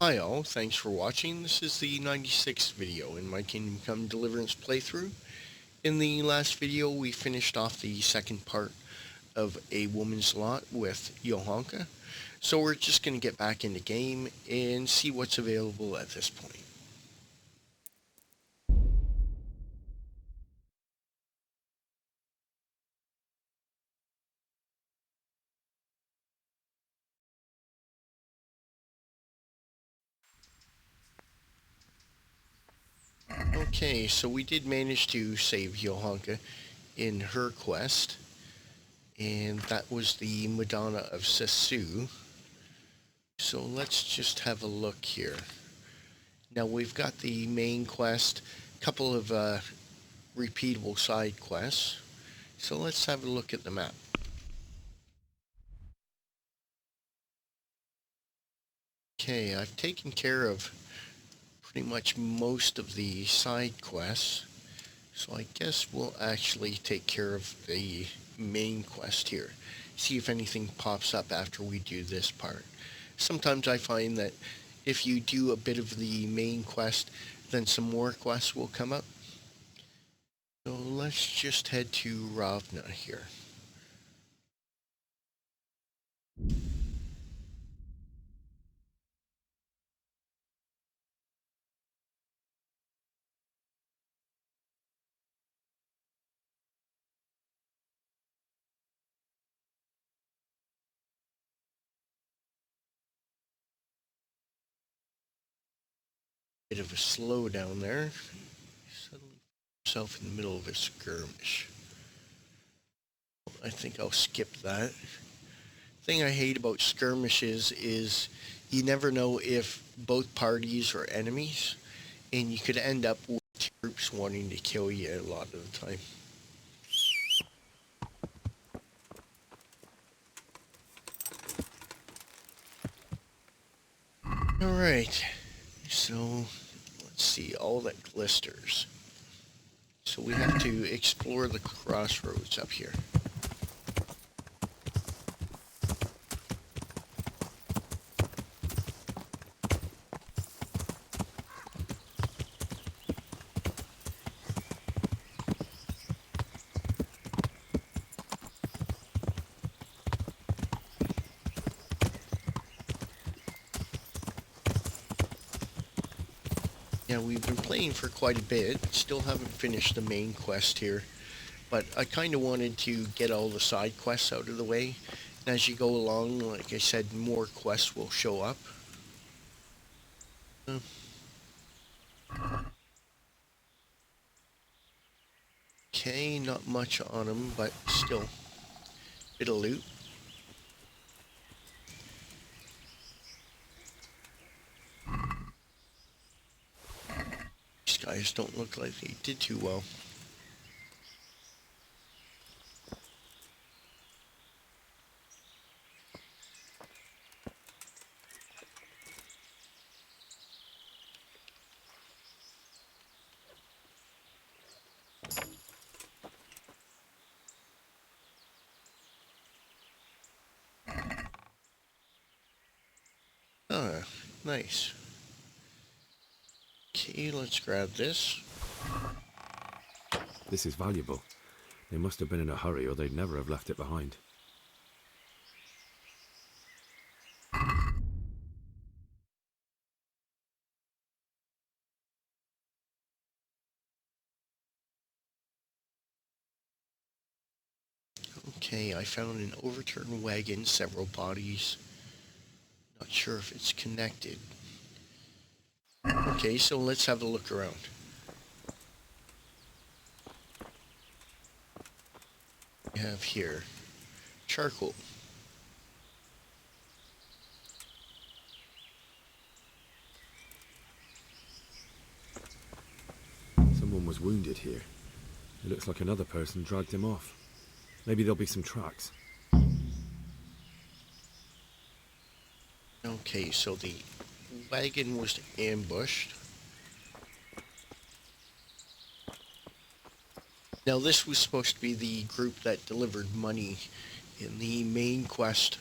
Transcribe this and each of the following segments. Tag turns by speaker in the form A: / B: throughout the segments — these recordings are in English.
A: Hi all, thanks for watching. This is the 96th video in my Kingdom Come Deliverance playthrough. In the last video we finished off the second part of A Woman's Lot with Johanka. So we're just going to get back into game and see what's available at this point. Okay, so we did manage to save Johanka in her quest, and that was the Madonna of Sassu. So let's just have a look here. Now we've got the main quest, couple of repeatable side quests. So let's have a look at the map. Okay, I've taken care of pretty much most of the side quests. So I guess we'll actually take care of the main quest here. See if anything pops up after we do this part. Sometimes I find that if you do a bit of the main quest, then some more quests will come up. So let's just head to Ravna here. Bit of a slowdown there. Suddenly himself in the middle of a skirmish. I think I'll skip that. Thing I hate about skirmishes is you never know if both parties are enemies, and you could end up with troops wanting to kill you a lot of the time. Alright, so let's see, all that glisters. So we have to explore the crossroads up here. Yeah, we've been playing for quite a bit, still haven't finished the main quest here, but I kind of wanted to get all the side quests out of the way. And as you go along, like I said, more quests will show up. Uh, Okay, not much on them, but still, bit of loot. These guys don't look like they did too well. Ah, nice. Okay, let's grab this.
B: This is valuable. They must have been in a hurry or they'd never have left it behind.
A: Okay, I found an overturned wagon, several bodies. Not sure if it's connected. Okay, so let's have a look around. We have here charcoal.
B: Someone was wounded here. It looks like another person dragged him off. Maybe there'll be some tracks.
A: Okay, so the wagon was ambushed. Now this was supposed to be the group that delivered money in the main quest.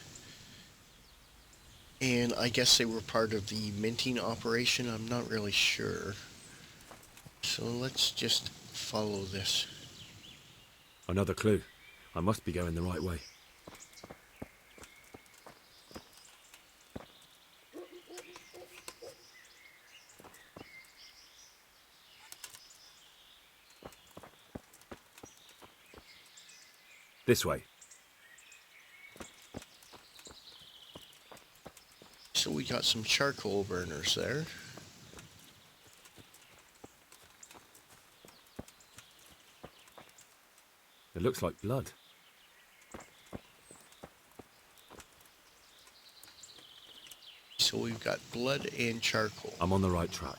A: And I guess they were part of the minting operation. I'm not really sure. So let's just follow this.
B: Another clue. I must be going the right way. This way.
A: So we got some charcoal burners there.
B: It looks like blood.
A: So we've got blood and charcoal.
B: I'm on the right track.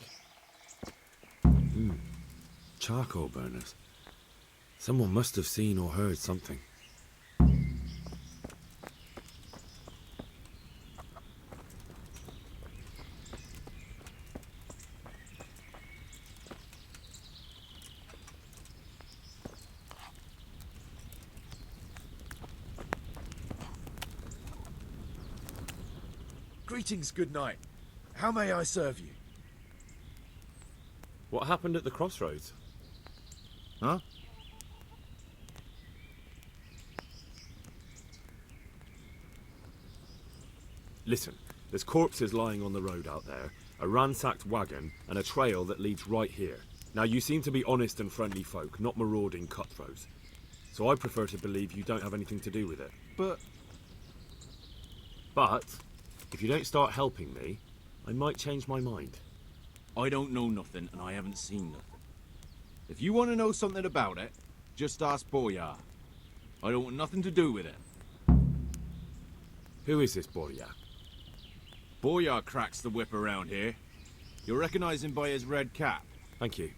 B: Charcoal burners. Someone must have seen or heard something.
C: Greetings, good night. How may I serve you?
B: What happened at the crossroads?
C: Huh?
B: Listen, there's corpses lying on the road out there, a ransacked wagon, and a trail that leads right here. Now, you seem to be honest and friendly folk, not marauding cutthroats. So I prefer to believe you don't have anything to do with it.
C: But
B: if you don't start helping me, I might change my mind.
C: I don't know nothing and I haven't seen nothing. If you want to know something about it, just ask Boyar. I don't want nothing to do with it.
B: Who is this Borya?
C: Boyar cracks the whip around here. You'll recognize him by his red cap.
B: Thank you.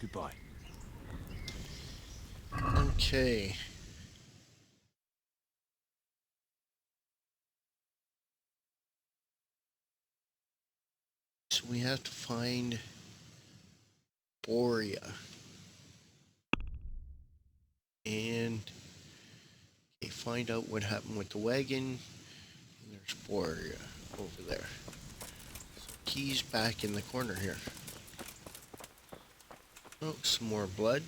C: Goodbye.
A: Okay. So we have to find Boria. And find out what happened with the wagon. And there's Boria over there. So he's back in the corner here. Oh, some more blood.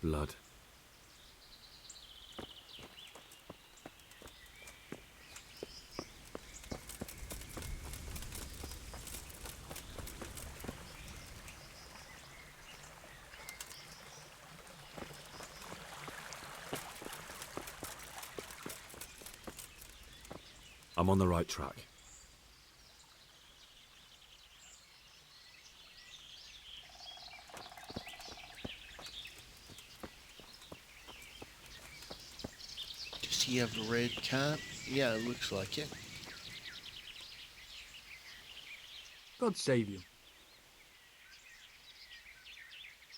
B: Blood. I'm on the right track.
A: Does he have a red cap? Yeah, it looks like it.
D: God save you.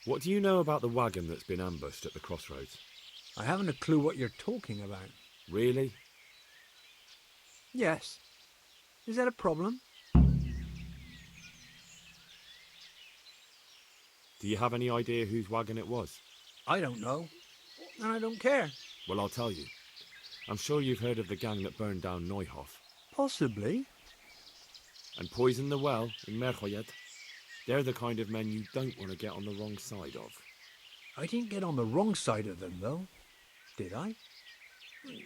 B: What do you know about the wagon that's been ambushed at the crossroads?
D: I haven't a clue what you're talking about.
B: Really?
D: Yes. Is that a problem?
B: Do you have any idea whose wagon it was?
D: I don't know. And I don't care.
B: Well, I'll tell you. I'm sure you've heard of the gang that burned down Neuhof
D: Possibly.
B: and poisoned the well in Merchoyed. They're the kind of men you don't want to get on the wrong side of.
D: I didn't get on the wrong side of them, though. Did I?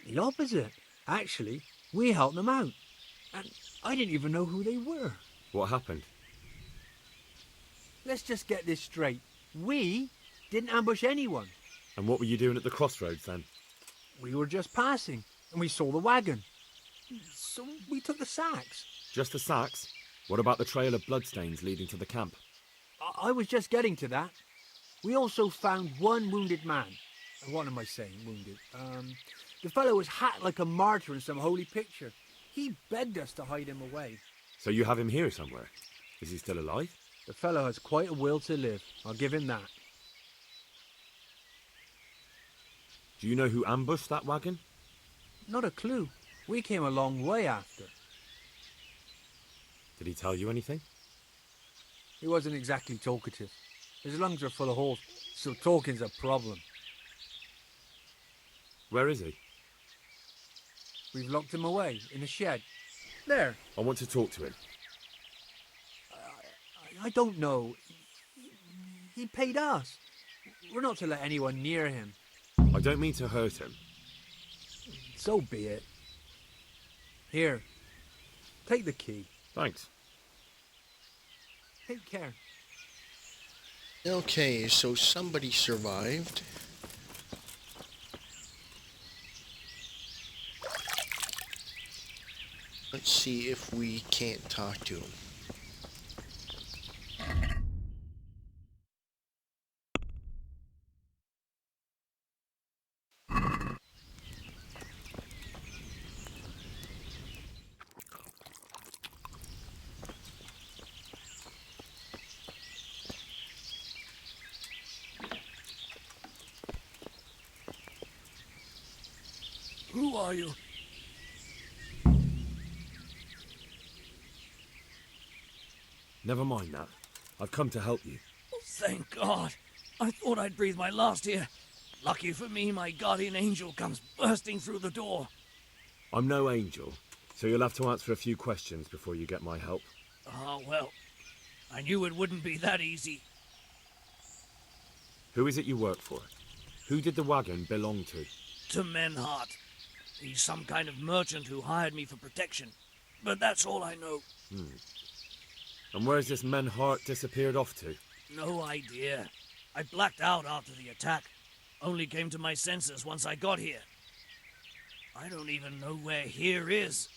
D: The opposite. Actually, we helped them out. And I didn't even know who they were.
B: What happened?
D: Let's just get this straight. We didn't ambush anyone.
B: And what were you doing at the crossroads then?
D: We were just passing, and we saw the wagon. So we took the sacks.
B: Just the sacks? What about the trail of bloodstains leading to the camp?
D: I was just getting to that. We also found one wounded man. What am I saying, wounded? The fellow was hacked like a martyr in some holy picture. He begged us to hide him away.
B: So you have him here somewhere? Is he still alive?
D: The fellow has quite a will to live. I'll give him that.
B: Do you know who ambushed that wagon?
D: Not a clue. We came a long way after.
B: Did he tell you anything?
D: He wasn't exactly talkative. His lungs are full of holes, so talking's a problem.
B: Where is he?
D: We've locked him away in a shed. There.
B: I want to talk to him.
D: I don't know. He paid us. We're not to let anyone near him.
B: I don't mean to hurt him.
D: So be it. Here. Take the key.
B: Thanks.
D: Take care.
A: Okay, so somebody survived. Let's see if we can't talk to him.
E: Who are you?
B: Never mind that. I've come to help you.
E: Oh, thank God. I thought I'd breathe my last here. Lucky for me, my guardian angel comes bursting through the door.
B: I'm no angel, so you'll have to answer a few questions before you get my help.
E: Ah, well, I knew it wouldn't be that easy.
B: Who is it you work for? Who did the wagon belong to?
E: To Menhart. He's some kind of merchant who hired me for protection. But that's all I know.
B: And where's this Menhart disappeared off to?
E: No idea. I blacked out after the attack. Only came to my senses once I got here. I don't even know where here is.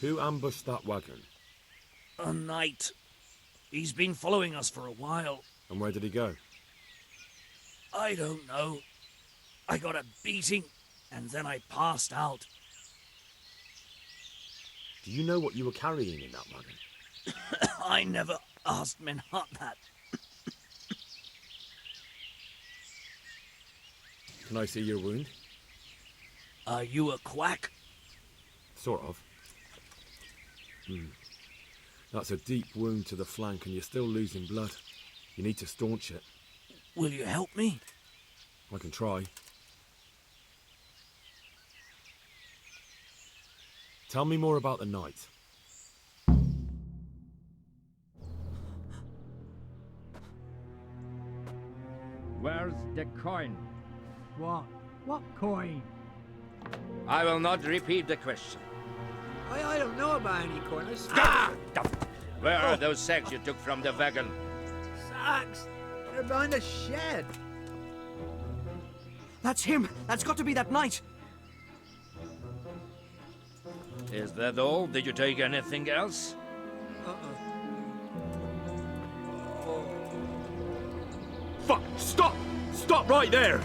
B: Who ambushed that wagon?
E: A knight. He's been following us for a while.
B: And where did he go?
E: I don't know. I got a beating, and then I passed out.
B: Do you know what you were carrying in that wagon?
E: I never asked Menhart that.
B: Can I see your wound?
E: Are you a quack?
B: Sort of. That's a deep wound to the flank and you're still losing blood. You need to staunch it.
E: Will you help me?
B: I can try. Tell me more about the night.
F: Where's the coin?
D: What? What coin?
F: I will not repeat the question.
D: I don't know about any coin. I
F: Ah! Where are those sacks you took from the wagon?
D: Sacks. They're behind the shed.
E: That's him! That's got to be that knight!
F: Is that all? Did you take anything else?
B: Fuck! Stop! Stop right there!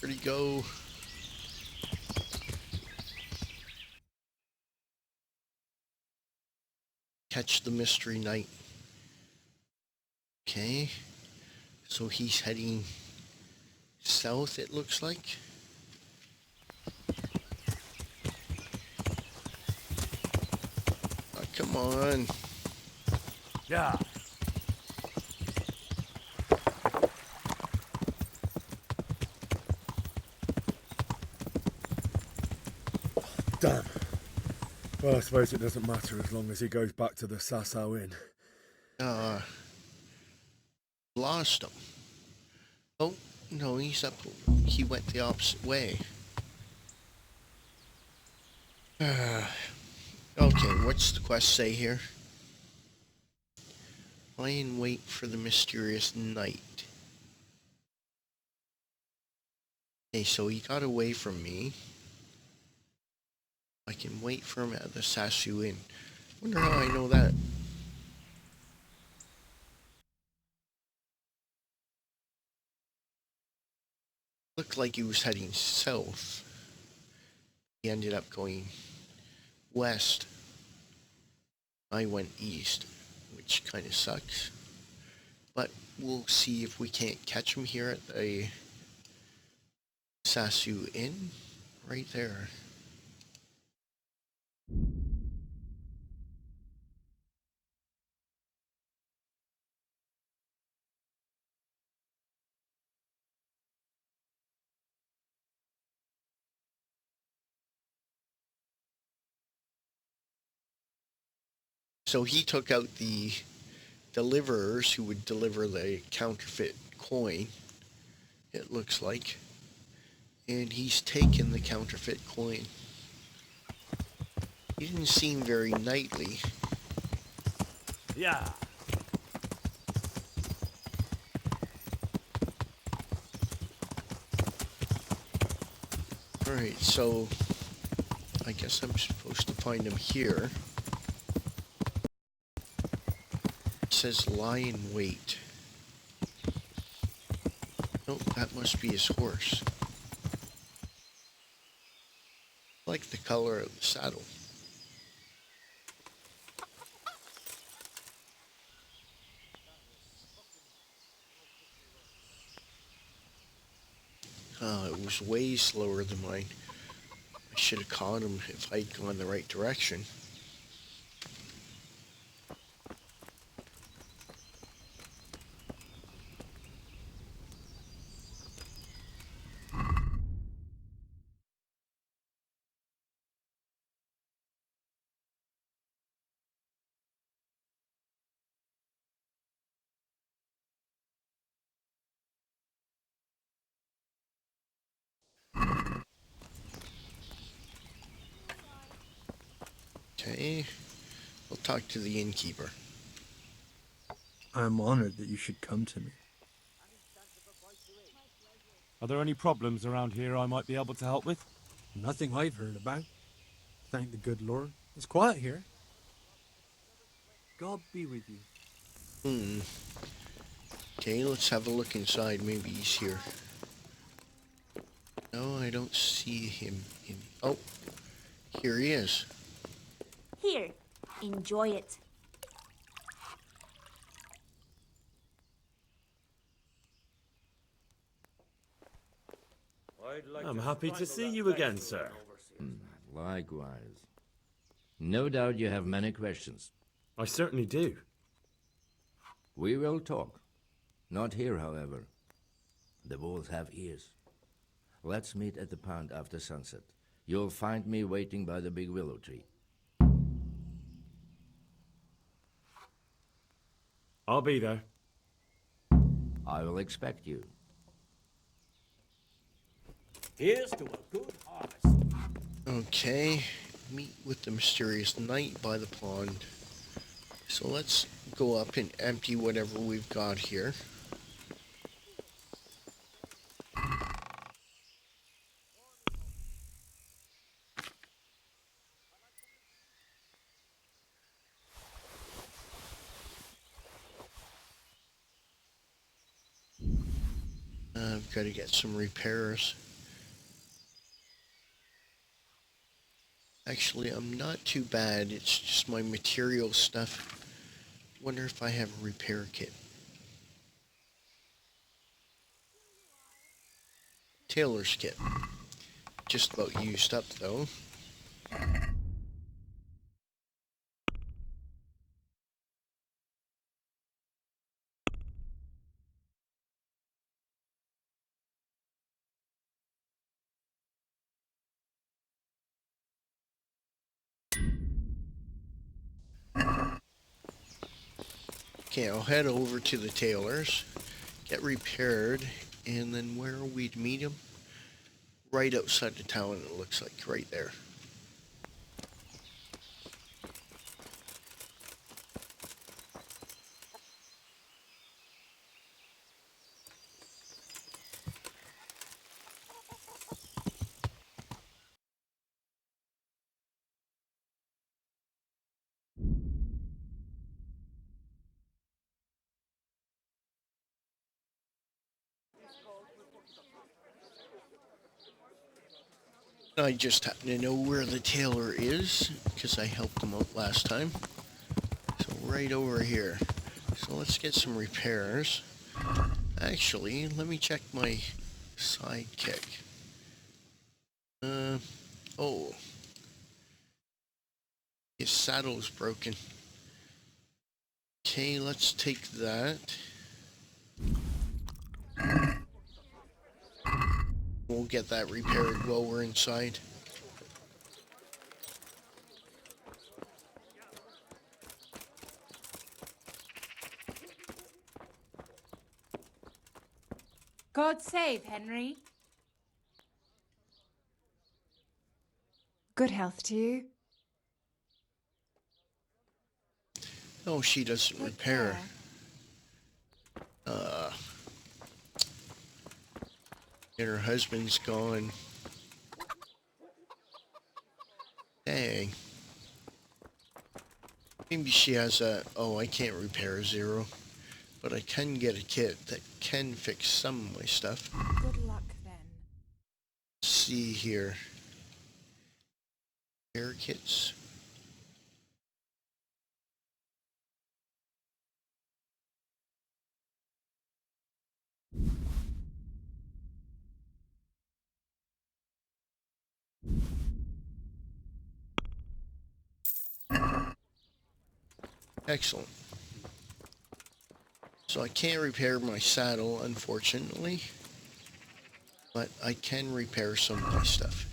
A: Where'd he go? Catch the mystery knight. Okay. So he's heading south, it looks like. Oh, come on.
E: Yeah.
B: Damn. Well, I suppose it doesn't matter as long as he goes back to the Sasau Inn.
A: Lost him. Oh, no, he's up. He went the opposite way. Okay, what's the quest say here? Lie and wait for the mysterious knight. Okay, so he got away from me. I can wait for him at the Sasau Inn. Wonder how I know that. Looked like he was heading south. He ended up going west. I went east, which kind of sucks. But we'll see if we can't catch him here at the Sasau Inn. Right there. So he took out the deliverers who would deliver the counterfeit coin, it looks like. And he's taken the counterfeit coin. He didn't seem very knightly.
B: Yeah.
A: Alright, so I guess I'm supposed to find him here. It says lie in wait. Nope, that must be his horse. I like the color of the saddle. It was way slower than mine. I should have caught him if I'd gone the right direction. Okay, I'll talk to the innkeeper.
D: I'm honored that you should come to me.
B: Are there any problems around here I might be able to help with?
D: Nothing I've heard about. Thank the good Lord. It's quiet here. God be with you.
A: Okay, let's have a look inside. Maybe he's here. No, I don't see him in... Oh, here he is.
G: Here, enjoy it.
B: I'm happy to see you again, sir.
F: Likewise. No doubt you have many questions.
B: I certainly do.
F: We will talk. Not here, however. The wolves have ears. Let's meet at the pond after sunset. You'll find me waiting by the big willow tree.
B: I'll be there.
F: I will expect you.
E: Here's to a good harvest.
A: Okay, meet with the mysterious knight by the pond. So let's go up and empty whatever we've got here. I've got to get some repairs. Actually, I'm not too bad. It's just my material stuff. Wonder if I have a repair kit. Tailor's kit. Just about used up though. Okay, I'll head over to the tailor's, get repaired, and then where are we to meet him? Right outside the town, it looks like, right there. I just happen to know where the tailor is, because I helped him out last time. So right over here. So let's get some repairs. Actually, let me check my sidekick. Oh. His saddle's broken. Okay, let's take that. We'll get that repaired while we're inside.
H: God save, Henry.
I: Good health to you.
A: No, she doesn't
H: Take
A: repair.
H: care.
A: And her husband's gone. Dang. Maybe she has a... Oh, I can't repair a 0. But I can get a kit that can fix some of my stuff.
H: Good luck then.
A: Let's see here. Repair kits. Excellent. So I can't repair my saddle, unfortunately. But I can repair some of my stuff.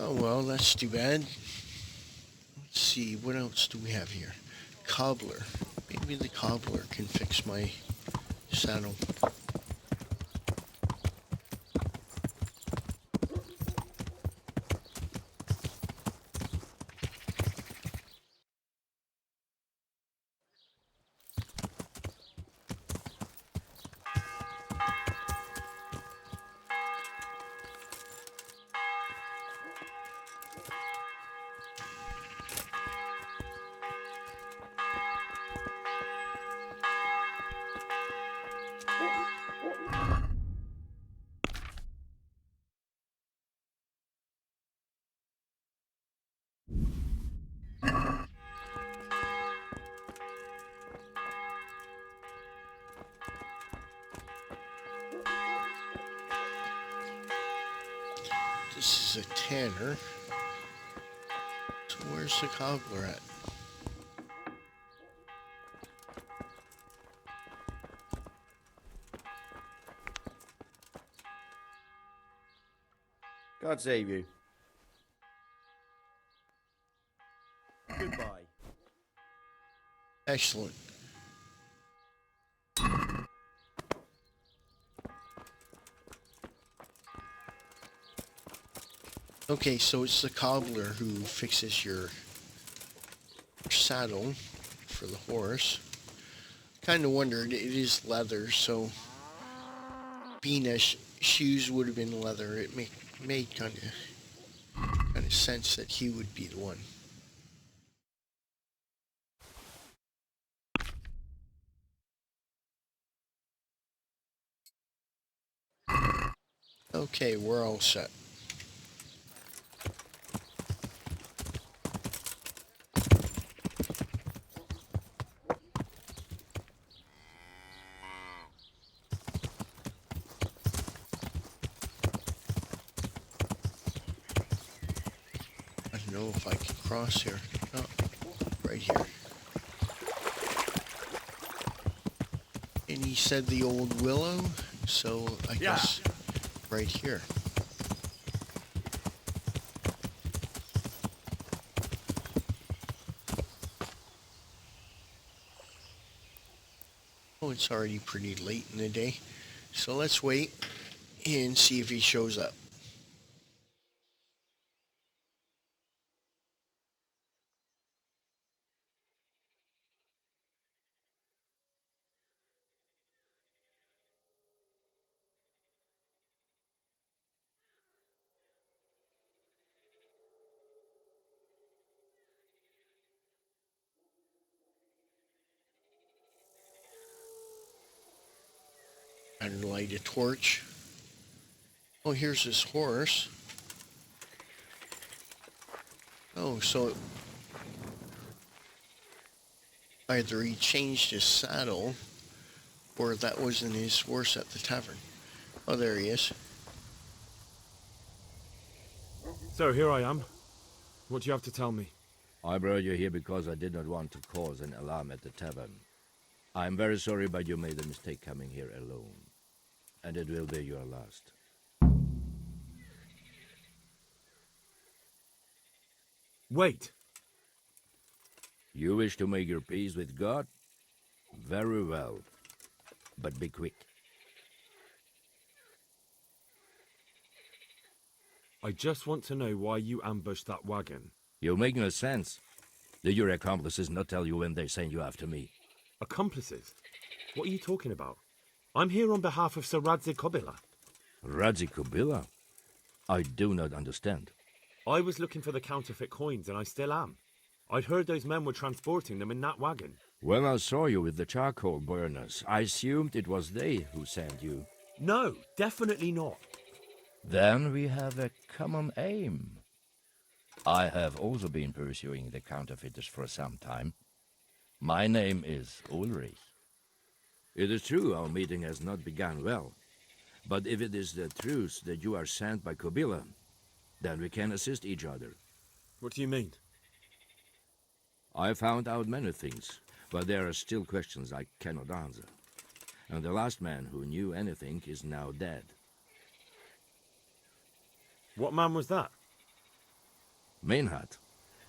A: Oh well, that's too bad. Let's see, what else do we have here? Cobbler. Maybe the cobbler can fix my saddle. This is a tanner. So where's the cobbler at?
J: God save you. Goodbye.
A: Excellent. Okay, so it's the cobbler who fixes your saddle for the horse. Kind of wondered, it is leather, so being as shoes would have been leather, it made kind of sense that he would be the one. Okay, we're all set. I don't know if I can cross here. Oh, right here. And he said the old willow, so I guess right here. Oh, it's already pretty late in the day. So let's wait and see if he shows up. And light a torch. Oh, here's his horse. Oh, so either he changed his saddle or that wasn't his horse at the tavern. Oh, there he is.
B: So here I am. What do you have to tell me?
F: I brought you here because I did not want to cause an alarm at the tavern. I'm very sorry, but you made a mistake coming here alone. And it will be your last.
B: Wait!
F: You wish to make your peace with God? Very well. But be quick.
B: I just want to know why you ambushed that wagon.
F: You make no sense. Did your accomplices not tell you when they sent you after me?
B: Accomplices? What are you talking about? I'm here on behalf of Sir Radzik Kobila.
F: Radzik Kobila? I do not understand.
B: I was looking for the counterfeit coins, and I still am. I'd heard those men were transporting them in that wagon.
F: When I saw you with the charcoal burners, I assumed it was they who sent you.
B: No, definitely not.
F: Then we have a common aim. I have also been pursuing the counterfeiters for some time. My name is Ulrich. It is true our meeting has not begun well, but if it is the truth that you are sent by Kobila, then we can assist each other.
B: What do you mean?
F: I found out many things, but there are still questions I cannot answer. And the last man who knew anything is now dead.
B: What man was that?
F: Meinhard,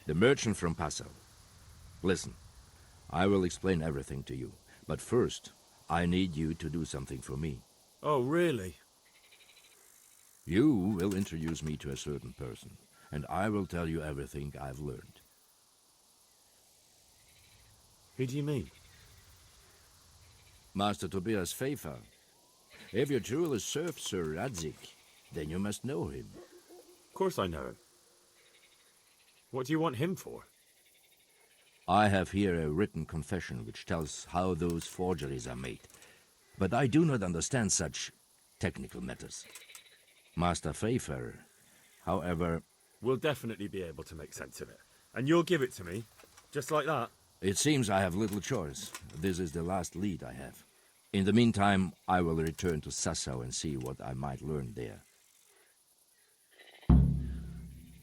F: the merchant from Passau. Listen, I will explain everything to you, but first, I need you to do something for me.
B: Oh, really?
F: You will introduce me to a certain person, and I will tell you everything I've learned.
B: Who do you mean?
F: Master Tobias Pfeiffer. If you truly serve Sir Radzik, then you must know him.
B: Of course I know him. What do you want him for?
F: I have here a written confession which tells how those forgeries are made, but I do not understand such technical matters. Master Pfeiffer, however...
B: We'll definitely be able to make sense of it. And you'll give it to me, just like that?
F: It seems I have little choice. This is the last lead I have. In the meantime, I will return to Sassau and see what I might learn there.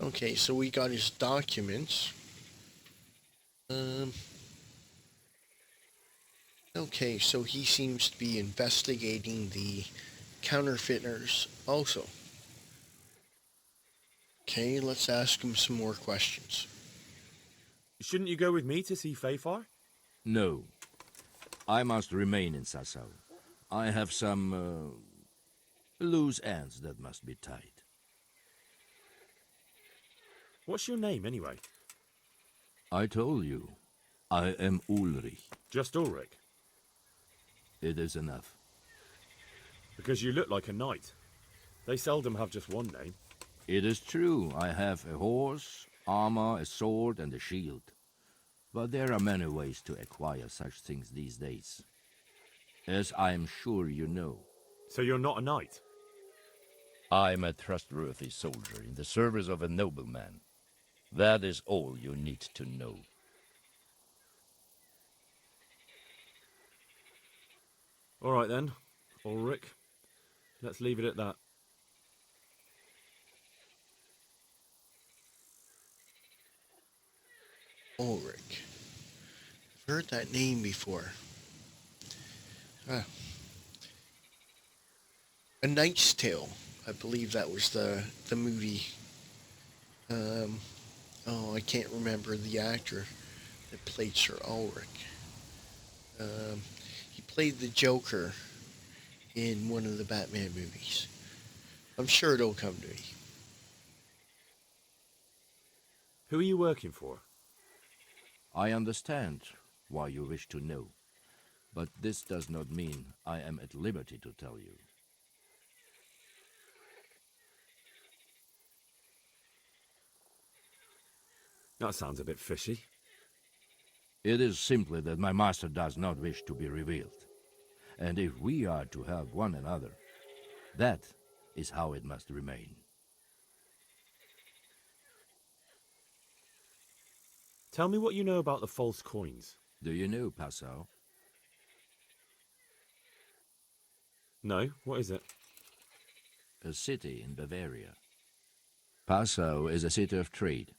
A: Okay, so we got his documents. Okay, so he seems to be investigating the counterfeiters also. Okay, let's ask him some more questions.
B: Shouldn't you go with me to see Pfeiffer?
F: No. I must remain in Sassau. I have some loose ends that must be tied.
B: What's your name, anyway?
F: I told you. I am Ulrich.
B: Just Ulrich?
F: It is enough.
B: Because you look like a knight. They seldom have just one name.
F: It is true. I have a horse, armor, a sword, and a shield. But there are many ways to acquire such things these days. As I am sure you know.
B: So you're not a knight?
F: I am a trustworthy soldier in the service of a nobleman. That is all you need to know.
B: All right then, Ulrich. Let's leave it at that.
A: Ulrich. I've heard that name before. A Knight's Tale. I believe that was the movie. I can't remember the actor that played Sir Ulrich. He played the Joker in one of the Batman movies. I'm sure it'll come to me.
B: Who are you working for?
F: I understand why you wish to know, but this does not mean I am at liberty to tell you.
B: That sounds a bit fishy.
F: It is simply that my master does not wish to be revealed. And if we are to help one another, that is how it must remain.
B: Tell me what you know about the false coins.
F: Do you know Passau?
B: No, what is it?
F: A city in Bavaria. Passau is a city of trade.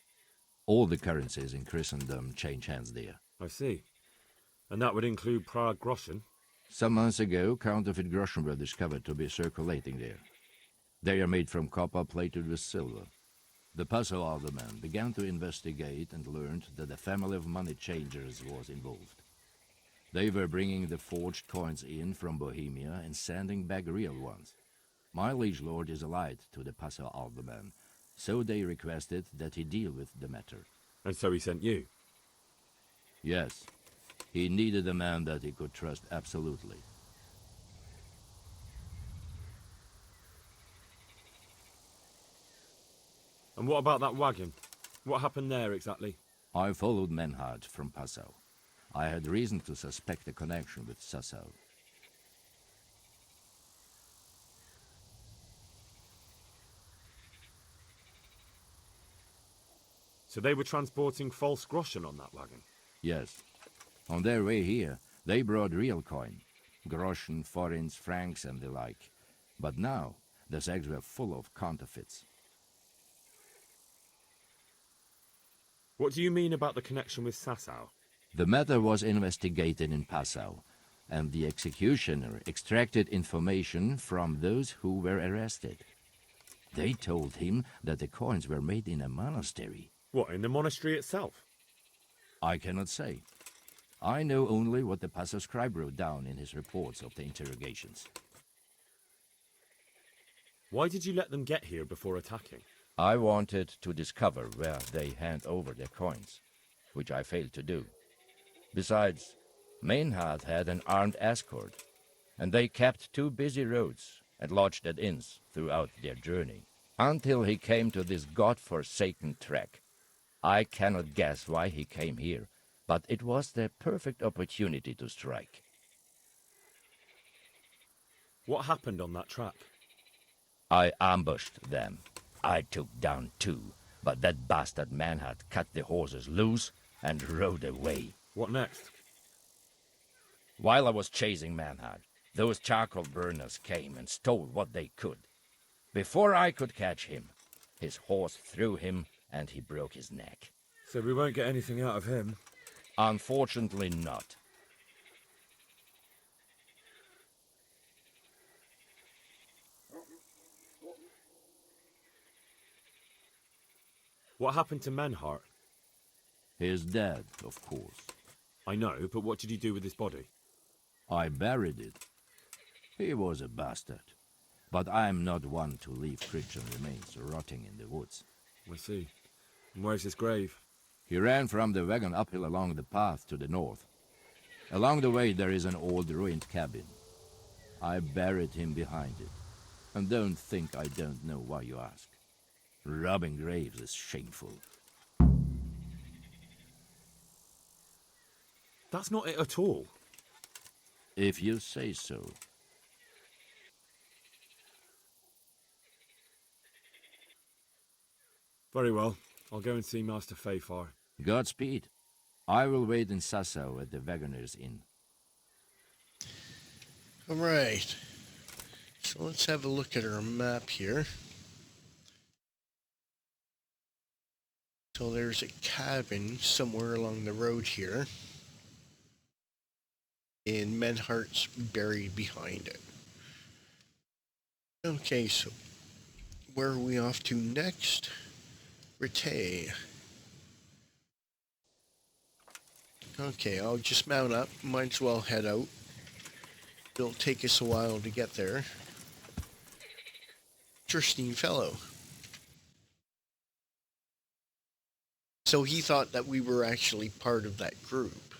F: All the currencies in Christendom change hands there.
B: I see. And that would include Prague groschen?
F: Some months ago, counterfeit groschen were discovered to be circulating there. They are made from copper plated with silver. The Passau alderman began to investigate and learned that a family of money changers was involved. They were bringing the forged coins in from Bohemia and sending back real ones. My liege lord is allied to the Passau alderman, so they requested that he deal with the matter.
B: And so he sent you?
F: Yes, he needed a man that he could trust absolutely.
B: And what about that wagon? What happened there exactly?
F: I followed Menhard from Passau. I had reason to suspect a connection with Sassau.
B: So they were transporting false groschen on that wagon?
F: Yes. On their way here, they brought real coin. Groschen, forints, francs, and the like. But now, the sacks were full of counterfeits.
B: What do you mean about the connection with Sassau?
F: The matter was investigated in Passau, and the executioner extracted information from those who were arrested. They told him that the coins were made in a monastery.
B: What, in the monastery itself?
F: I cannot say. I know only what the Passau scribe wrote down in his reports of the interrogations.
B: Why did you let them get here before attacking?
F: I wanted to discover where they hand over their coins, which I failed to do. Besides, Meinhard had an armed escort, and they kept two busy roads and lodged at inns throughout their journey, until he came to this god-forsaken track. I cannot guess why he came here, but it was the perfect opportunity to strike.
B: What happened on that track?
F: I ambushed them. I took down two, but that bastard Manhart cut the horses loose and rode away.
B: What next?
F: While I was chasing Manhart, those charcoal burners came and stole what they could. Before I could catch him, his horse threw him and he broke his neck.
B: So we won't get anything out of him?
F: Unfortunately not.
B: What happened to Menhart?
F: He is dead, of course.
B: I know, but what did you do with his body?
F: I buried it. He was a bastard. But I am not one to leave Christian remains rotting in the woods.
B: I see. And where's his grave?
F: He ran from the wagon uphill along the path to the north. Along the way there is an old ruined cabin. I buried him behind it. And don't think I don't know why you ask. Robbing graves is shameful.
B: That's not it at all.
F: If you say so.
B: Very well. I'll go and see Master Fayfar.
F: Godspeed. I will wait in Sassau at the Wagoner's Inn.
A: All right. So let's have a look at our map here. So there's a cabin somewhere along the road here. And Menhart's buried behind it. Okay, so where are we off to next? Rete. Okay, I'll just mount up. Might as well head out. It'll take us a while to get there. Interesting fellow. So he thought that we were actually part of that group.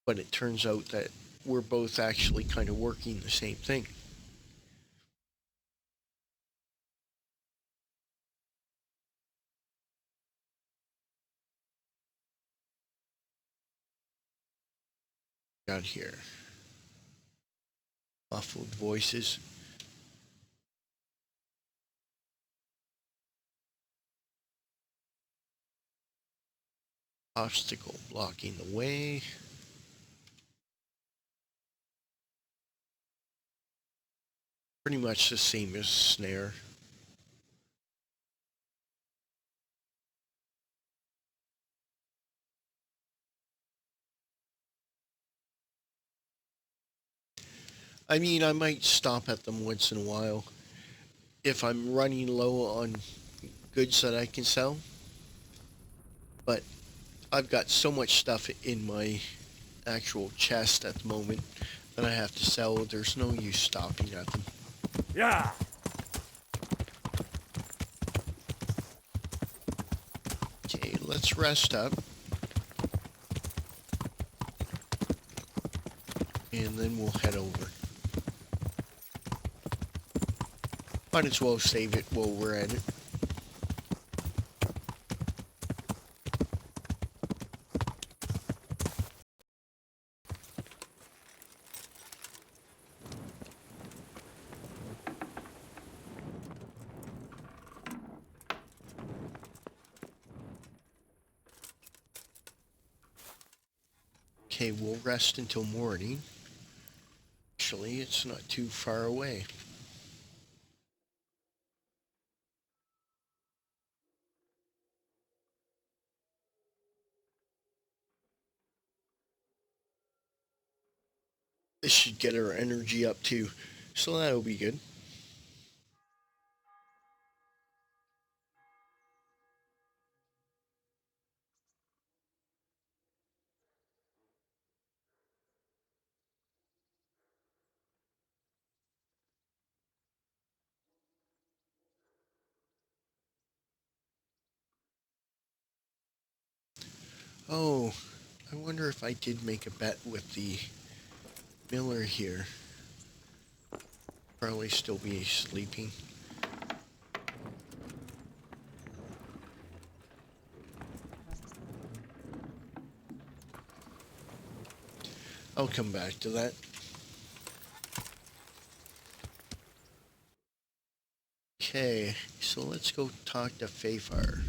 A: But it turns out that we're both actually kind of working the same thing. Got here. muffled voices. Obstacle blocking the way. Pretty much the same as snare. I mean, I might stop at them once in a while if I'm running low on goods that I can sell. But I've got so much stuff in my actual chest at the moment that I have to sell. There's no use stopping at them.
B: Yeah!
A: Okay, let's rest up. And then we'll head over. Might as well save it while we're at it. Okay, we'll rest until morning. Actually, it's not too far away. This should get our energy up too, so that'll be good. Oh, I wonder if I did make a bet with the miller here. Probably still be sleeping. I'll come back to that. Okay, so let's go talk to Fafar.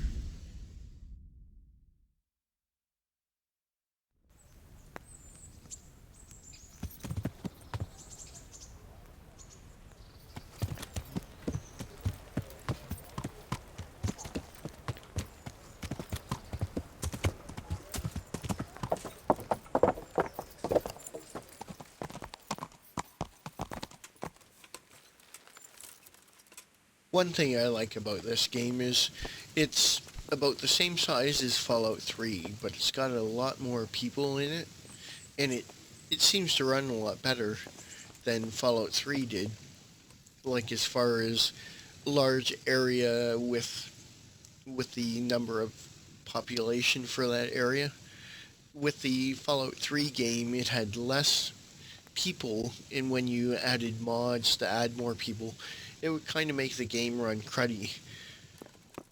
A: One thing I like about this game is it's about the same size as Fallout 3, but it's got a lot more people in it, and it seems to run a lot better than Fallout 3 did. Like as far as large area with the number of population for that area. With the Fallout 3 game, it had less people, and when you added mods to add more people, it would kind of make the game run cruddy.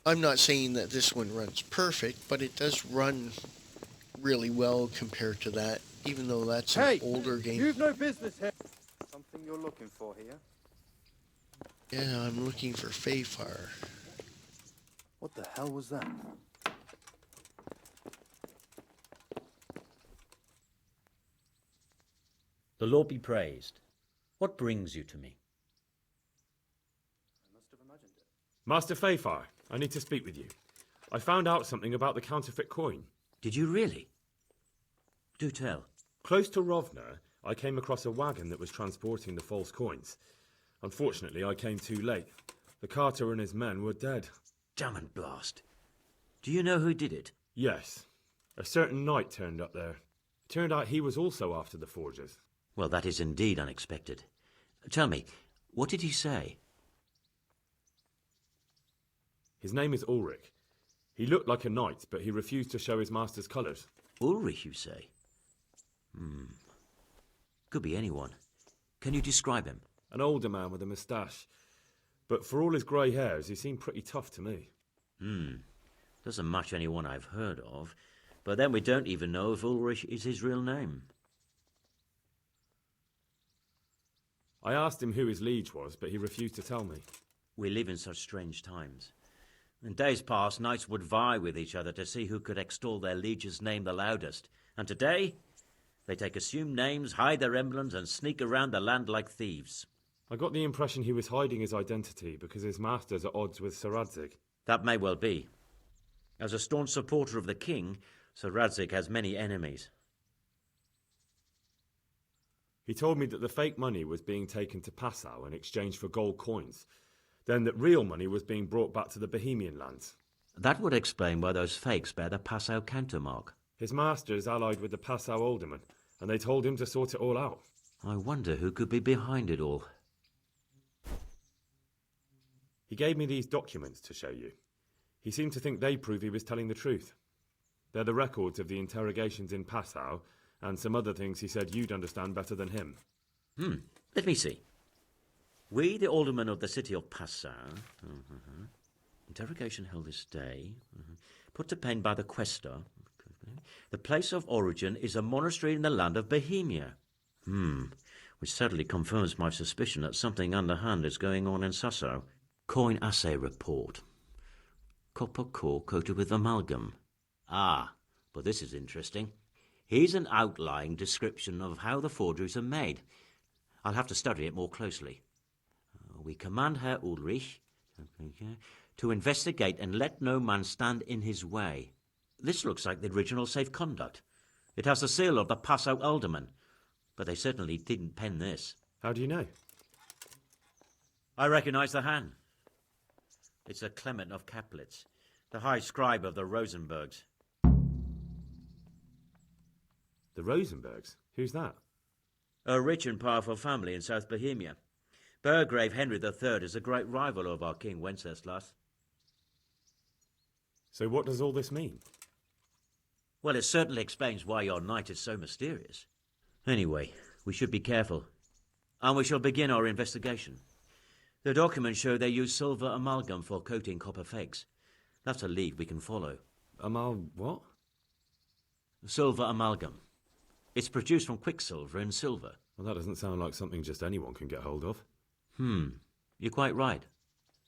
A: I'm not saying that this one runs perfect, but it does run really well compared to that, even though that's an older game.
J: You've no business here. Something you're looking for here?
A: Yeah, I'm looking for Fafar.
J: What the hell was that?
I: The Lord be praised. What brings you to me?
J: I must have imagined it.
B: Master Fafar, I need to speak with you. I found out something about the counterfeit coin.
I: Did you really? Do tell.
B: Close to Rovna, I came across a wagon that was transporting the false coins. Unfortunately, I came too late. The carter and his men were dead.
I: Damn and blast. Do you know who did it?
B: Yes. A certain knight turned up there. It turned out he was also after the forgers.
I: Well, that is indeed unexpected. Tell me, what did he say?
B: His name is Ulrich. He looked like a knight, but he refused to show his master's colours.
I: Ulrich, you say? Could be anyone. Can you describe him?
B: An older man with a moustache. But for all his grey hairs, he seemed pretty tough to me.
I: Doesn't match anyone I've heard of. But then we don't even know if Ulrich is his real name.
B: I asked him who his liege was, but he refused to tell me.
I: We live in such strange times. In days past, knights would vie with each other to see who could extol their liege's name the loudest. And today, they take assumed names, hide their emblems, and sneak around the land like thieves.
B: I got the impression he was hiding his identity because his master's at odds with Sir Radzig.
I: That may well be. As a staunch supporter of the king, Sir Radzig has many enemies.
B: He told me that the fake money was being taken to Passau in exchange for gold coins, then that real money was being brought back to the Bohemian lands.
I: That would explain why those fakes bear the Passau countermark.
B: His master is allied with the Passau alderman, and they told him to sort it all out.
I: I wonder who could be behind it all.
B: He gave me these documents to show you. He seemed to think they prove he was telling the truth. They're the records of the interrogations in Passau, and some other things he said you'd understand better than him.
I: Let me see. We, the aldermen of the city of Passau, interrogation held this day, put to pen by the quaestor. The place of origin is a monastery in the land of Bohemia. Which certainly confirms my suspicion that something underhand is going on in Sasso. Coin assay report. Copper core coated with amalgam. Ah, but this is interesting. Here's an outlying description of how the forgeries are made. I'll have to study it more closely. We command Herr Ulrich to investigate and let no man stand in his way. This looks like the original safe conduct. It has the seal of the Passau alderman, but they certainly didn't pen this.
B: How do you know?
I: I recognize the hand. It's a Clement of Kaplitz, the high scribe of the Rosenbergs.
B: The Rosenbergs? Who's that?
I: A rich and powerful family in South Bohemia. Burgrave Henry III is a great rival of our King Wenceslas.
B: So what does all this mean?
I: Well, it certainly explains why your knight is so mysterious. Anyway, we should be careful. And we shall begin our investigation. The documents show they use silver amalgam for coating copper fakes. That's a lead we can follow.
B: What?
I: Silver amalgam. It's produced from quicksilver and silver.
B: Well, that doesn't sound like something just anyone can get hold of.
I: You're quite right.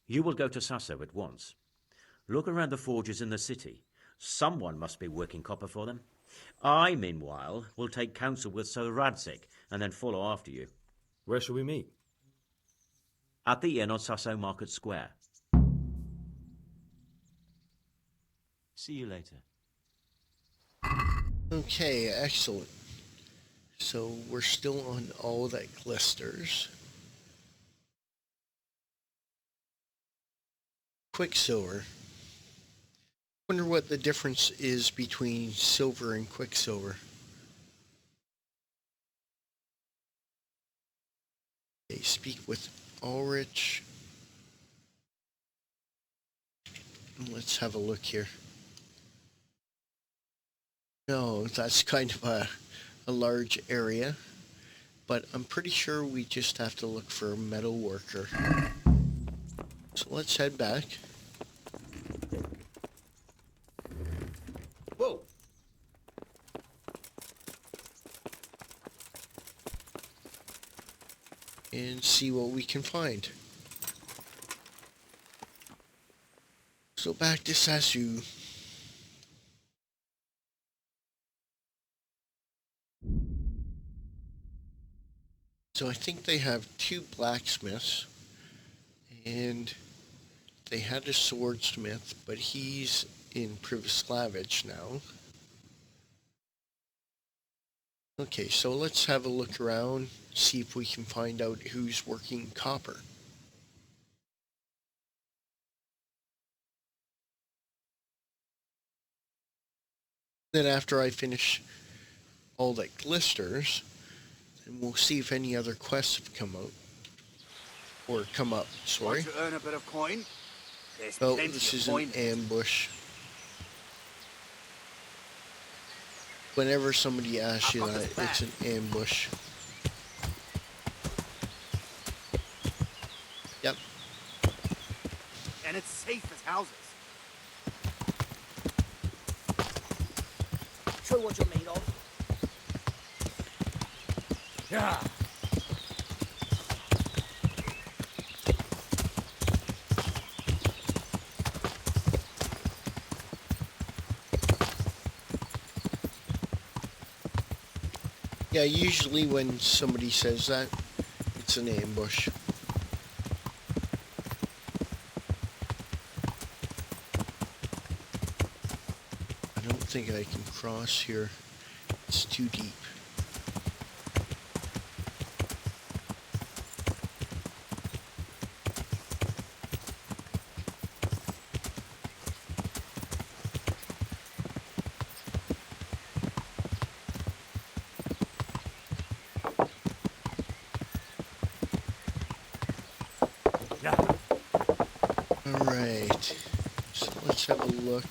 I: You will go to Sasso at once. Look around the forges in the city. Someone must be working copper for them. I, meanwhile, will take counsel with Sir Radzig and then follow after you.
B: Where shall we meet?
I: At the inn on Sasso Market Square. See you later.
A: Okay, excellent. So we're still on all that Glisters. Quicksilver. Wonder what the difference is between silver and quicksilver. Okay, speak with Ulrich. Let's have a look here. No, that's kind of a large area, but I'm pretty sure we just have to look for a metal worker. So let's head back.
J: Whoa!
A: And see what we can find. So back to Sasu. So I think they have 2 blacksmiths, and they had a swordsmith, but he's in Privoslavich now. Okay, so let's have a look around, see if we can find out who's working copper. Then after I finish all that Glisters, and we'll see if any other quests have come out. Or come up, sorry.
J: Want to earn a bit of coin? There's
A: Oh,
J: plenty
A: this
J: of
A: is
J: coin.
A: an ambush. Whenever somebody asks you
J: I've got
A: that,
J: this
A: it's an ambush. Yep.
J: And it's safe as houses.
E: Show what you're made of.
D: Yeah.
A: Yeah, usually when somebody says that, it's an ambush. I don't think I can cross here. It's too deep.
B: Yeah.
A: Alright, so let's have a look.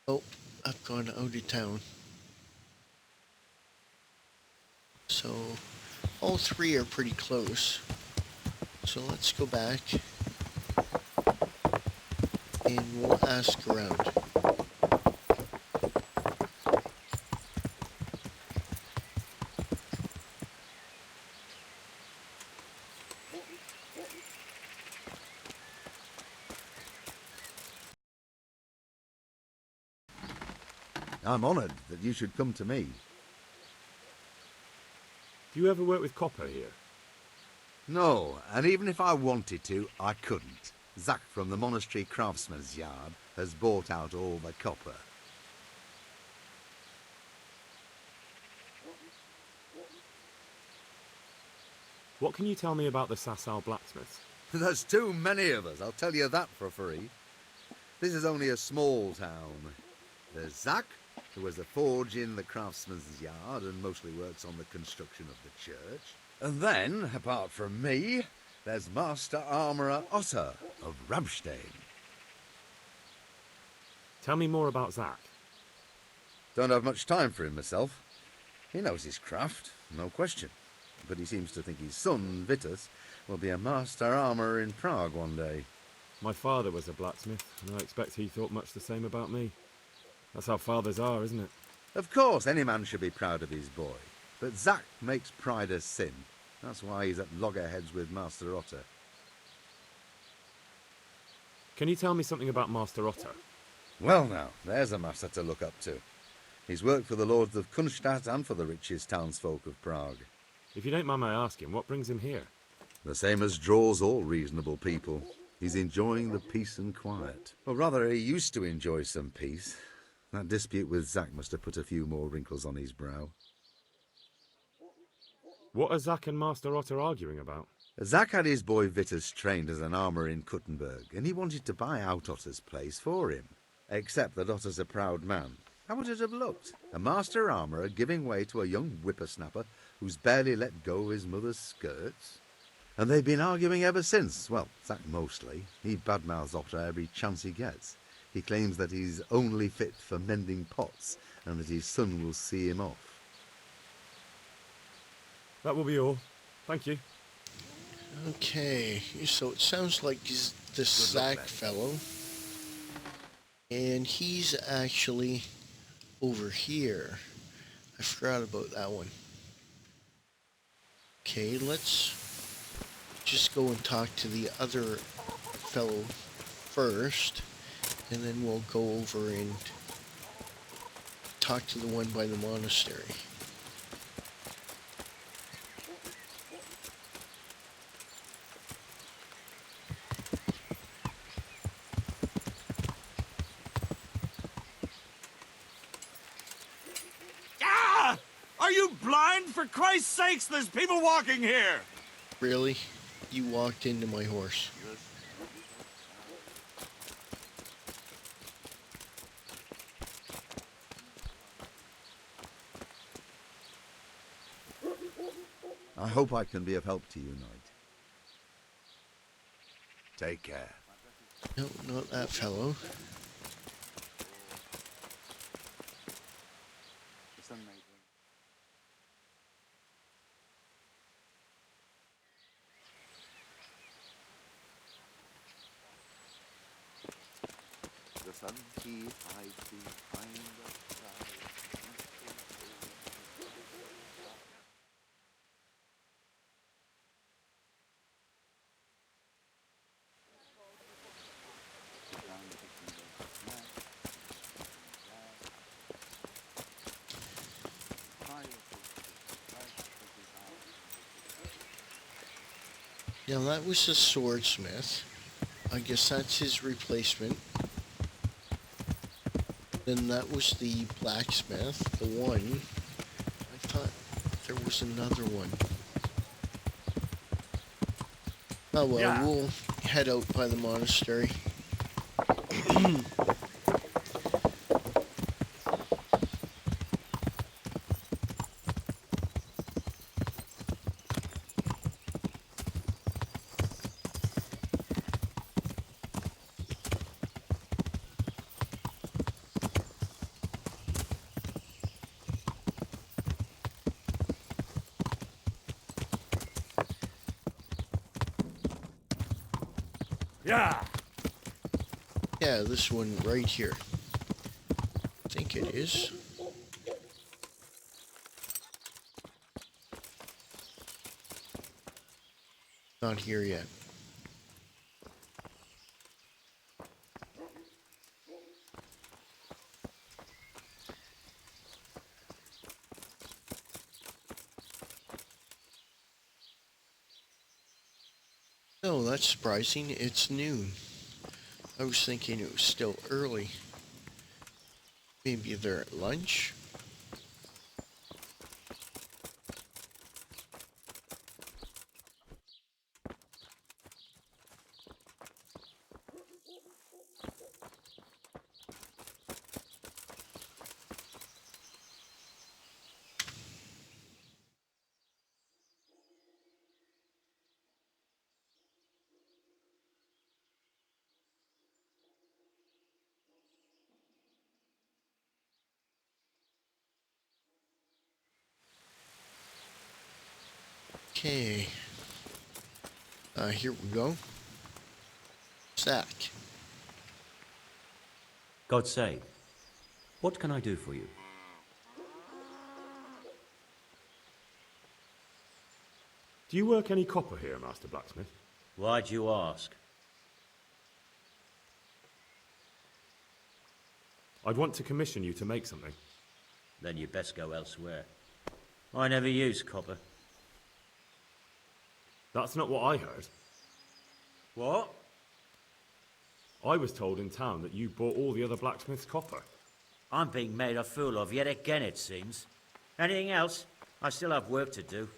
A: Oh, I've gone out of town. So, all three are pretty close. So let's go back and we'll ask around.
K: I'm honoured that you should come to me.
B: Do you ever work with copper here?
K: No, and even if I wanted to, I couldn't. Zach from the Monastery Craftsman's Yard has bought out all the copper.
B: What can you tell me about the Sasau blacksmiths?
K: There's too many of us, I'll tell you that for free. This is only a small town. There's Zach, who has a forge in the Craftsman's Yard and mostly works on the construction of the church. And then, apart from me, there's Master Armourer Otter of Ramstein.
B: Tell me more about Zach.
K: Don't have much time for him myself. He knows his craft, no question. But he seems to think his son, Vitus, will be a master armourer in Prague one day.
B: My father was a blacksmith, and I expect he thought much the same about me. That's how fathers are, isn't it?
K: Of course, any man should be proud of his boy. But Zach makes pride a sin. That's why he's at loggerheads with Master Otter.
B: Can you tell me something about Master Otter?
K: Well now, there's a master to look up to. He's worked for the lords of Kunstadt and for the richest townsfolk of Prague.
B: If you don't mind my asking, what brings him here?
K: The same as draws all reasonable people. He's enjoying the peace and quiet. Or rather, he used to enjoy some peace. That dispute with Zach must have put a few more wrinkles on his brow.
B: What are Zach and Master Otter arguing about?
K: Zach had his boy Vitus trained as an armourer in Kuttenberg, and he wanted to buy out Otter's place for him. Except that Otter's a proud man. How would it have looked? A master armourer giving way to a young whippersnapper who's barely let go of his mother's skirts? And they've been arguing ever since. Well, Zach mostly. He badmouths Otter every chance he gets. He claims that he's only fit for mending pots, and that his son will see him off.
B: That will be all. Thank you.
A: Okay, so it sounds like he's this Zach fellow. And he's actually over here. I forgot about that one. Okay, let's just go and talk to the other fellow first, and then we'll go over and talk to the one by the monastery.
C: Ah! Are you blind? For Christ's sakes, there's people walking here!
A: Really? You walked into my horse.
K: I hope I can be of help to you, Knight. Take care.
A: No, not that fellow.
J: The sun he hides behind the clouds.
A: Now that was a swordsmith. I guess that's his replacement. Then that was the blacksmith, the one. I thought there was another one. Oh well,
B: Yeah.
A: we'll head out by the monastery.
B: Yeah.
A: Yeah, this one right here. I think it is. Not here yet. No, that's surprising. It's noon. I was thinking it was still early. Maybe they're at lunch? Okay. Here we go. Zach.
I: God save. What can I do for you?
B: Do you work any copper here, Master Blacksmith?
I: Why'd you ask?
B: I'd want to commission you to make something.
I: Then you best go elsewhere. I never use copper.
B: That's not what I heard.
I: What?
B: I was told in town that you bought all the other blacksmiths' copper.
I: I'm being made a fool of yet again, it seems. Anything else? I still have work to do.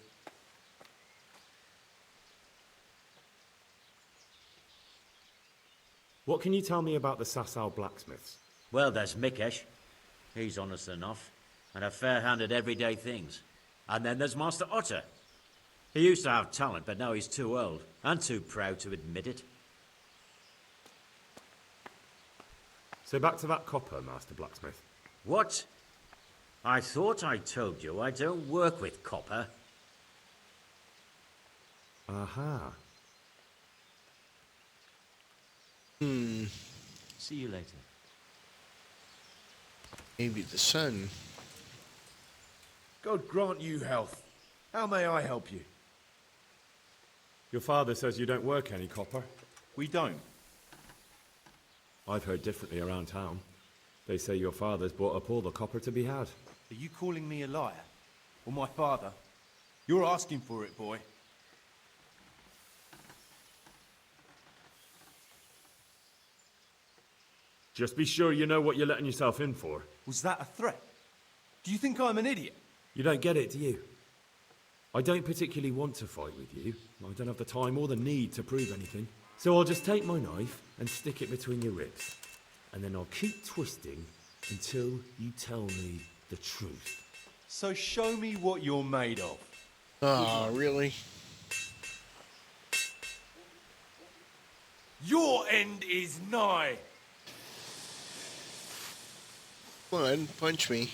B: What can you tell me about the Sasau blacksmiths?
I: Well, there's Mikesh. He's honest enough, and a fair hand at everyday things. And then there's Master Otter. He used to have talent, but now he's too old, and too proud to admit it.
B: So back to that copper, Master Blacksmith.
I: What? I thought I told you I don't work with copper.
B: Aha.
I: See you later.
A: Maybe the sun.
C: God grant you health. How may I help you?
B: Your father says you don't work any copper.
C: We don't.
B: I've heard differently around town. They say your father's bought up all the copper to be had.
C: Are you calling me a liar? Or my father? You're asking for it, boy.
B: Just be sure you know what you're letting yourself in for.
C: Was that a threat? Do you think I'm an idiot?
B: You don't get it, do you? I don't particularly want to fight with you. I don't have the time or the need to prove anything. So I'll just take my knife and stick it between your ribs. And then I'll keep twisting until you tell me the truth.
C: So show me what you're made of.
A: Ah, really?
C: Your end is nigh.
A: Come on, punch me.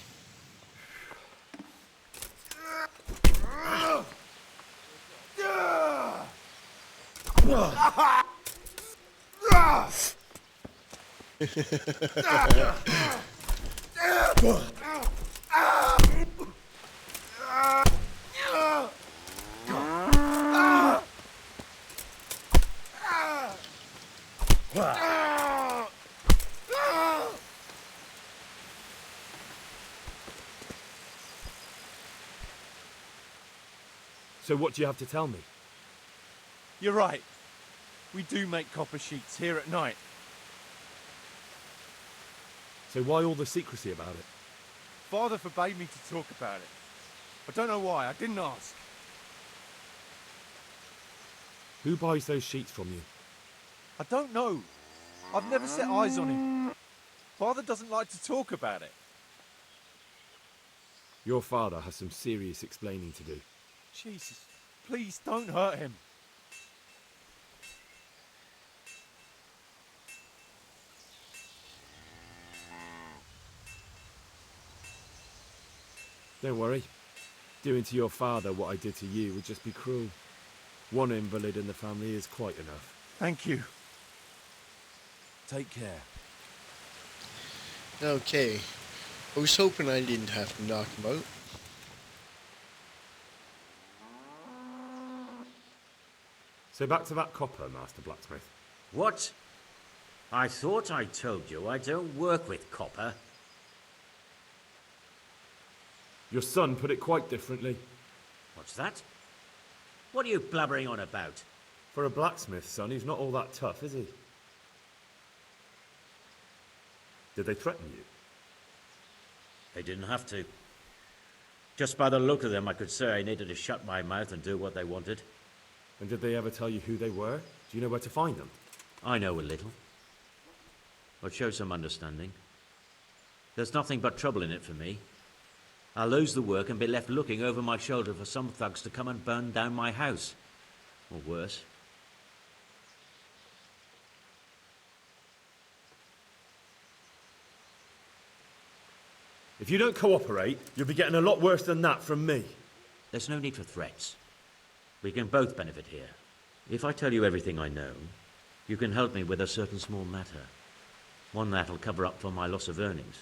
B: So what do you have to tell me?
C: You're right. We do make copper sheets here at night.
B: So why all the secrecy about it?
C: Father forbade me to talk about it. I don't know why, I didn't ask.
B: Who buys those sheets from you?
C: I don't know. I've never set eyes on him. Father doesn't like to talk about it.
B: Your father has some serious explaining to do.
C: Jesus, please don't hurt him.
B: Don't worry. Doing to your father what I did to you would just be cruel. One invalid in the family is quite enough.
C: Thank you. Take care.
A: Okay. I was hoping I didn't have to knock him out.
B: So back to that copper, Master Blacksmith.
I: What? I thought I told you I don't work with copper.
B: Your son put it quite differently.
I: What's that? What are you blabbering on about?
B: For a blacksmith, son, he's not all that tough, is he? Did they threaten you?
I: They didn't have to. Just by the look of them, I could say I needed to shut my mouth and do what they wanted.
B: And did they ever tell you who they were? Do you know where to find them?
I: I know a little. I'll show some understanding. There's nothing but trouble in it for me. I'll lose the work and be left looking over my shoulder for some thugs to come and burn down my house. Or worse.
B: If you don't cooperate, you'll be getting a lot worse than that from me.
I: There's no need for threats. We can both benefit here. If I tell you everything I know, you can help me with a certain small matter. One that'll cover up for my loss of earnings.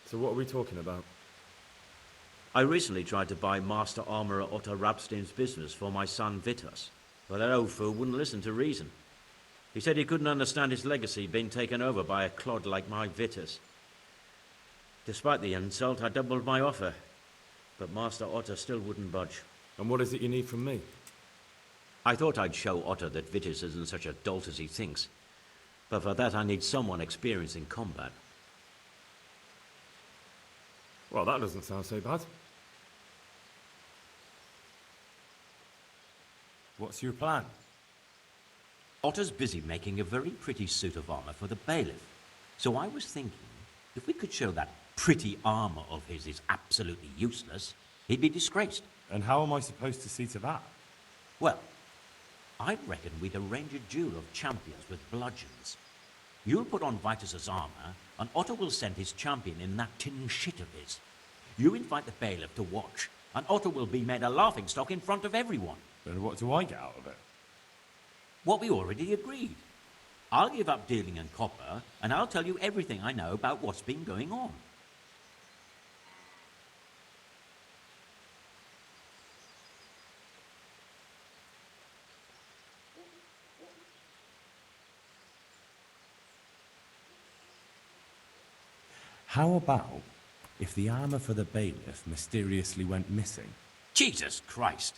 B: So what are we talking about?
I: I recently tried to buy Master Armourer Otto Rabstein's business for my son Vitus, but that old fool wouldn't listen to reason. He said he couldn't understand his legacy being taken over by a clod like my Vitus. Despite the insult, I doubled my offer, but Master Otto still wouldn't budge.
B: And what is it you need from me?
I: I thought I'd show Otto that Vitus isn't such a dolt as he thinks, but for that I need someone experienced in combat.
B: Well, that doesn't sound so bad.
C: What's your plan?
I: Otto's busy making a very pretty suit of armor for the bailiff. So I was thinking, if we could show that pretty armor of his is absolutely useless, he'd be disgraced.
B: And how am I supposed to see to that?
I: Well, I reckon we'd arrange a duel of champions with bludgeons. You'll put on Vitus's armor, and Otto will send his champion in that tin shit of his. You invite the bailiff to watch, and Otto will be made a laughingstock in front of everyone.
B: Then what do I get out of it?
I: What we already agreed. I'll give up dealing in copper, and I'll tell you everything I know about what's been going on.
L: How about if the armor for the bailiff mysteriously went missing?
I: Jesus Christ!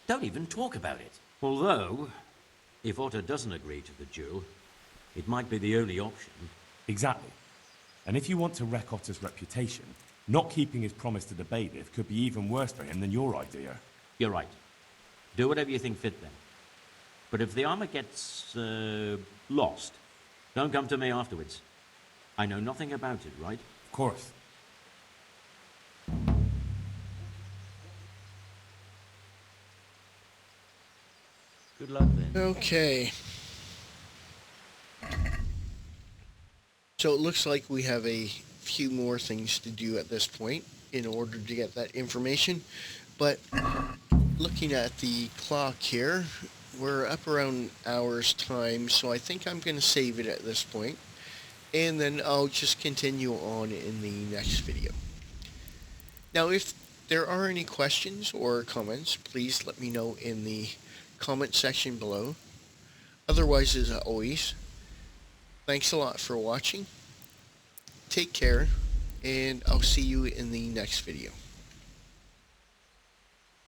I: Don't even talk about it. Although, if Otto doesn't agree to the duel, it might be the only option.
L: Exactly. And if you want to wreck Otter's reputation, not keeping his promise to the bailiff could be even worse for him than your idea.
I: You're right. Do whatever you think fit then. But if the armor gets, lost, don't come to me afterwards. I know nothing about it, right?
L: Of course.
I: Good luck then.
A: Okay. So it looks like we have a few more things to do at this point in order to get that information. But looking at the clock here, we're up around an hour's time, so I think I'm going to save it at this point. And then I'll just continue on in the next video. Now, if there are any questions or comments, please let me know in the comment section below. Otherwise, as always, thanks a lot for watching. Take care, and I'll see you in the next video.